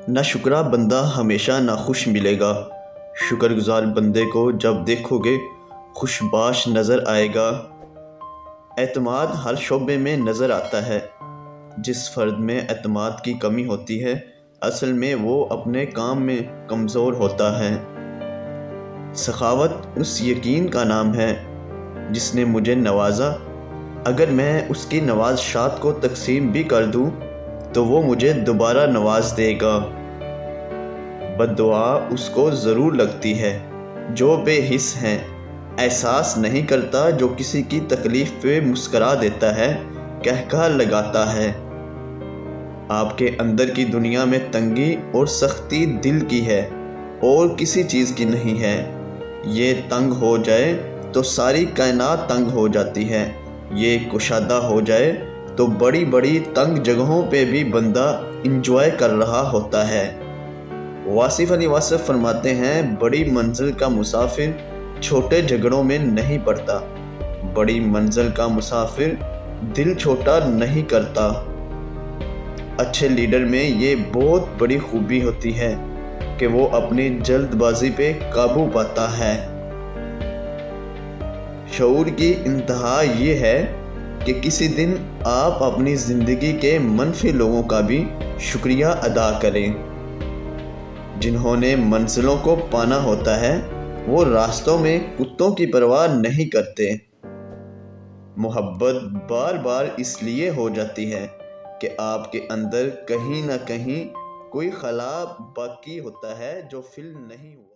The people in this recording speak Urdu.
ناشکرا بندہ ہمیشہ ناخوش ملے گا۔ شکر گزار بندے کو جب دیکھو گے خوش باش نظر آئے گا۔ اعتماد ہر شعبے میں نظر آتا ہے۔ جس فرد میں اعتماد کی کمی ہوتی ہے اصل میں وہ اپنے کام میں کمزور ہوتا ہے۔ سخاوت اس یقین کا نام ہے جس نے مجھے نوازا، اگر میں اس کی نوازشات کو تقسیم بھی کر دوں تو وہ مجھے دوبارہ نواز دے گا۔ بد دعا اس کو ضرور لگتی ہے جو بے حس ہیں، احساس نہیں کرتا جو کسی کی تکلیف پہ مسکرا دیتا ہے، قہقہ لگاتا ہے۔ آپ کے اندر کی دنیا میں تنگی اور سختی دل کی ہے اور کسی چیز کی نہیں ہے۔ یہ تنگ ہو جائے تو ساری کائنات تنگ ہو جاتی ہے، یہ کشادہ ہو جائے تو بڑی بڑی تنگ جگہوں پہ بھی بندہ انجوائے کر رہا ہوتا ہے۔ واصف علی واصف فرماتے ہیں، بڑی منزل کا مسافر چھوٹے جھگڑوں میں نہیں پڑتا، بڑی منزل کا مسافر دل چھوٹا نہیں کرتا۔ اچھے لیڈر میں یہ بہت بڑی خوبی ہوتی ہے کہ وہ اپنی جلد بازی پہ قابو پاتا ہے۔ شعور کی انتہا یہ ہے کہ کسی دن آپ اپنی زندگی کے منفی لوگوں کا بھی شکریہ ادا کریں۔ جنہوں نے منزلوں کو پانا ہوتا ہے وہ راستوں میں کتوں کی پرواہ نہیں کرتے۔ محبت بار بار اس لیے ہو جاتی ہے کہ آپ کے اندر کہیں نہ کہیں کوئی خلا باقی ہوتا ہے جو فل نہیں ہوا۔